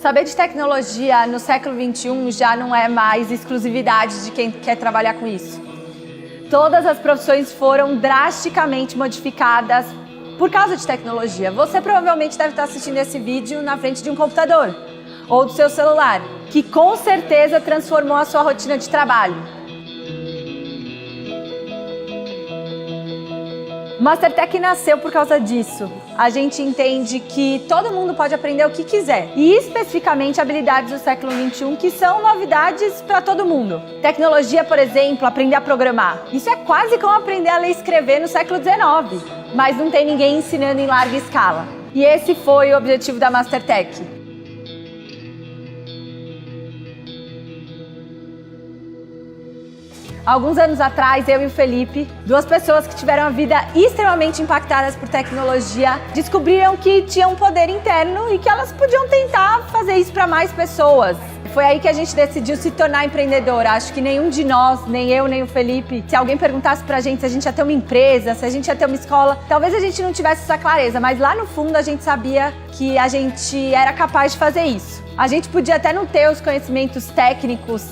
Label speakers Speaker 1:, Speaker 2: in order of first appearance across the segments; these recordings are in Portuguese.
Speaker 1: Saber de tecnologia no século XXI já não é mais exclusividade de quem quer trabalhar com isso. Todas as profissões foram drasticamente modificadas por causa de tecnologia. Você provavelmente deve estar assistindo esse vídeo na frente de um computador ou do seu celular, que com certeza transformou a sua rotina de trabalho. O Mastertech nasceu por causa disso. A gente entende que todo mundo pode aprender o que quiser. E especificamente habilidades do século XXI que são novidades para todo mundo. Tecnologia, por exemplo, aprender a programar. Isso é quase como aprender a ler e escrever no século XIX. Mas não tem ninguém ensinando em larga escala. E esse foi o objetivo da Mastertech. Alguns anos atrás, eu e o Felipe, duas pessoas que tiveram a vida extremamente impactadas por tecnologia, descobriram que tinham um poder interno e que elas podiam tentar fazer isso para mais pessoas. Foi aí que a gente decidiu se tornar empreendedora. Acho que nenhum de nós, nem eu, nem o Felipe, se alguém perguntasse pra gente se a gente ia ter uma empresa, se a gente ia ter uma escola, talvez a gente não tivesse essa clareza, mas lá no fundo a gente sabia que a gente era capaz de fazer isso. A gente podia até não ter os conhecimentos técnicos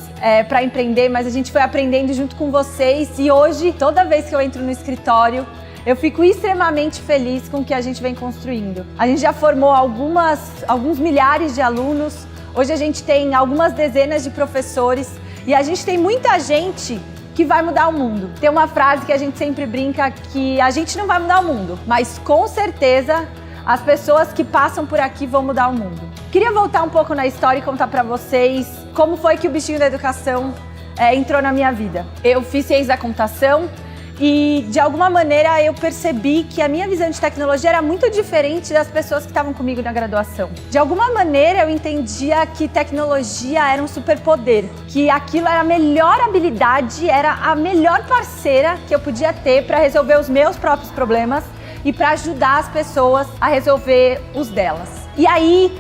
Speaker 1: para empreender, mas a gente foi aprendendo junto com vocês e hoje, toda vez que eu entro no escritório, eu fico extremamente feliz com o que a gente vem construindo. A gente já formou alguns milhares de alunos, hoje a gente tem algumas dezenas de professores e a gente tem muita gente que vai mudar o mundo. Tem uma frase que a gente sempre brinca que a gente não vai mudar o mundo, mas com certeza as pessoas que passam por aqui vão mudar o mundo. Queria voltar um pouco na história e contar pra vocês como foi que o bichinho da educação entrou na minha vida. Eu fiz ciência da computação e, de alguma maneira, eu percebi que a minha visão de tecnologia era muito diferente das pessoas que estavam comigo na graduação. De alguma maneira, eu entendia que tecnologia era um superpoder, que aquilo era a melhor habilidade, era a melhor parceira que eu podia ter para resolver os meus próprios problemas e para ajudar as pessoas a resolver os delas. E aí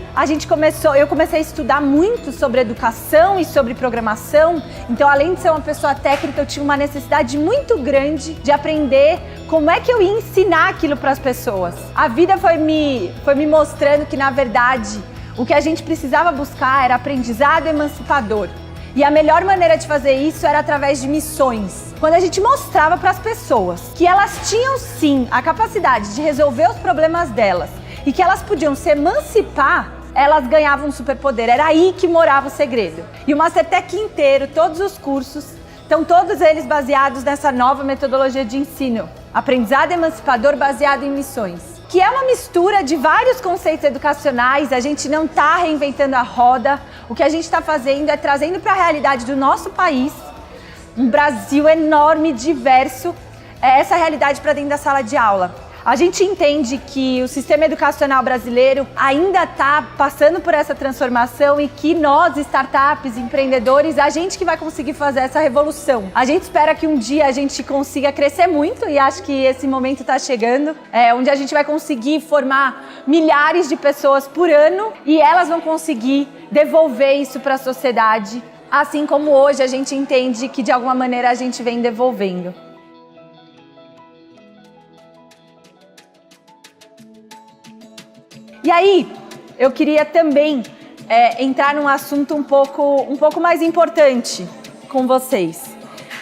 Speaker 1: eu comecei a estudar muito sobre educação e sobre programação, então além de ser uma pessoa técnica, eu tinha uma necessidade muito grande de aprender como é que eu ia ensinar aquilo para as pessoas. A vida foi me mostrando que, na verdade, o que a gente precisava buscar era aprendizado emancipador. E a melhor maneira de fazer isso era através de missões. Quando a gente mostrava para as pessoas que elas tinham sim a capacidade de resolver os problemas delas e que elas podiam se emancipar, elas ganhavam um superpoder. Era aí que morava o segredo. E o Mastertech inteiro, todos os cursos, estão todos eles baseados nessa nova metodologia de ensino. Aprendizado emancipador baseado em missões. Que é uma mistura de vários conceitos educacionais, a gente não está reinventando a roda. O que a gente está fazendo é trazendo para a realidade do nosso país, um Brasil enorme, diverso, essa realidade para dentro da sala de aula. A gente entende que o sistema educacional brasileiro ainda está passando por essa transformação e que nós, startups, empreendedores, a gente que vai conseguir fazer essa revolução. A gente espera que um dia a gente consiga crescer muito e acho que esse momento está chegando, onde a gente vai conseguir formar milhares de pessoas por ano e elas vão conseguir devolver isso para a sociedade, assim como hoje a gente entende que de alguma maneira a gente vem devolvendo. E aí, eu queria também entrar num assunto um pouco mais importante com vocês,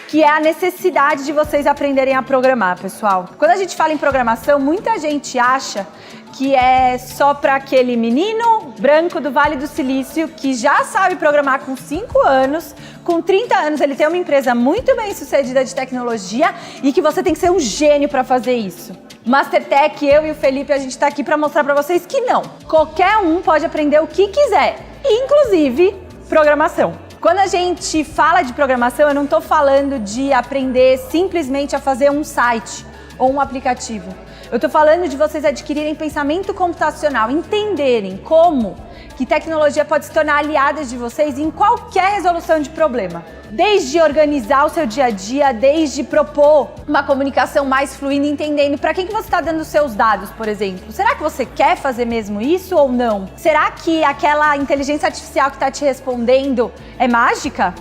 Speaker 1: que é a necessidade de vocês aprenderem a programar, pessoal. Quando a gente fala em programação, muita gente acha que é só para aquele menino branco do Vale do Silício que já sabe programar com 5 anos, com 30 anos ele tem uma empresa muito bem sucedida de tecnologia e que você tem que ser um gênio para fazer isso. Mastertech, eu e o Felipe, a gente está aqui para mostrar para vocês que não. Qualquer um pode aprender o que quiser, inclusive programação. Quando a gente fala de programação, eu não estou falando de aprender simplesmente a fazer um site ou um aplicativo. Eu estou falando de vocês adquirirem pensamento computacional, entenderem como que tecnologia pode se tornar aliada de vocês em qualquer resolução de problema. Desde organizar o seu dia a dia, desde propor uma comunicação mais fluida, entendendo para quem que você está dando os seus dados, por exemplo. Será que você quer fazer mesmo isso ou não? Será que aquela inteligência artificial que está te respondendo é mágica?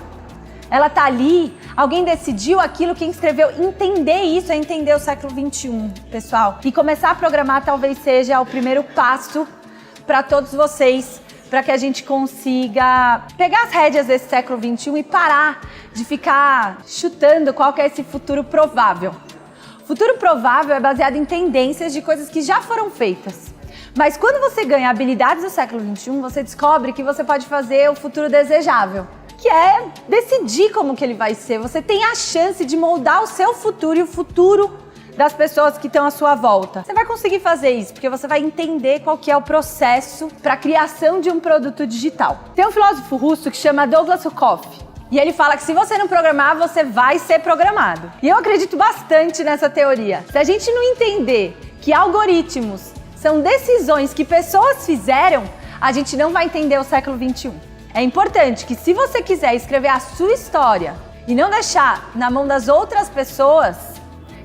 Speaker 1: Ela está ali, alguém decidiu aquilo, quem escreveu. Entender isso é entender o século XXI, pessoal. E começar a programar talvez seja o primeiro passo para todos vocês para que a gente consiga pegar as rédeas desse século XXI e parar de ficar chutando qual que é esse futuro provável. Futuro provável é baseado em tendências de coisas que já foram feitas. Mas quando você ganha habilidades do século XXI, você descobre que você pode fazer o futuro desejável, que é decidir como que ele vai ser. Você tem a chance de moldar o seu futuro e o futuro das pessoas que estão à sua volta. Você vai conseguir fazer isso, porque você vai entender qual que é o processo para a criação de um produto digital. Tem um filósofo russo que chama Douglas Rukoff, e ele fala que se você não programar, você vai ser programado. E eu acredito bastante nessa teoria. Se a gente não entender que algoritmos são decisões que pessoas fizeram, a gente não vai entender o século XXI. É importante que, se você quiser escrever a sua história e não deixar na mão das outras pessoas,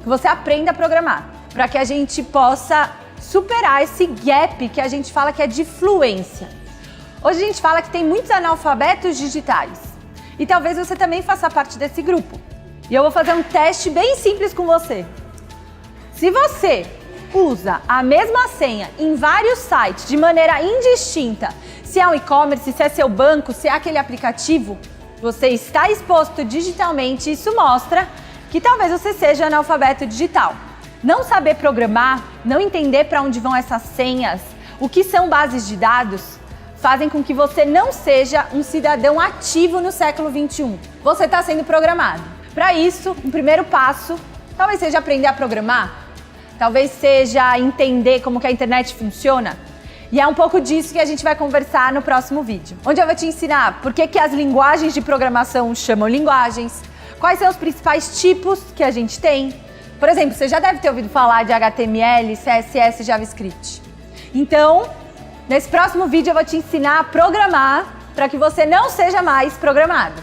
Speaker 1: que você aprenda a programar, para que a gente possa superar esse gap que a gente fala que é de fluência. Hoje a gente fala que tem muitos analfabetos digitais e talvez você também faça parte desse grupo. E eu vou fazer um teste bem simples com você. Se você usa a mesma senha em vários sites de maneira indistinta, se é um e-commerce, se é seu banco, se é aquele aplicativo, você está exposto digitalmente. Isso mostra que talvez você seja analfabeto digital. Não saber programar, não entender para onde vão essas senhas, o que são bases de dados, fazem com que você não seja um cidadão ativo no século XXI. Você está sendo programado. Para isso, um primeiro passo, talvez seja aprender a programar, talvez seja entender como que a internet funciona. E é um pouco disso que a gente vai conversar no próximo vídeo, onde eu vou te ensinar por que as linguagens de programação chamam linguagens, quais são os principais tipos que a gente tem. Por exemplo, você já deve ter ouvido falar de HTML, CSS, JavaScript. Então, nesse próximo vídeo eu vou te ensinar a programar para que você não seja mais programado.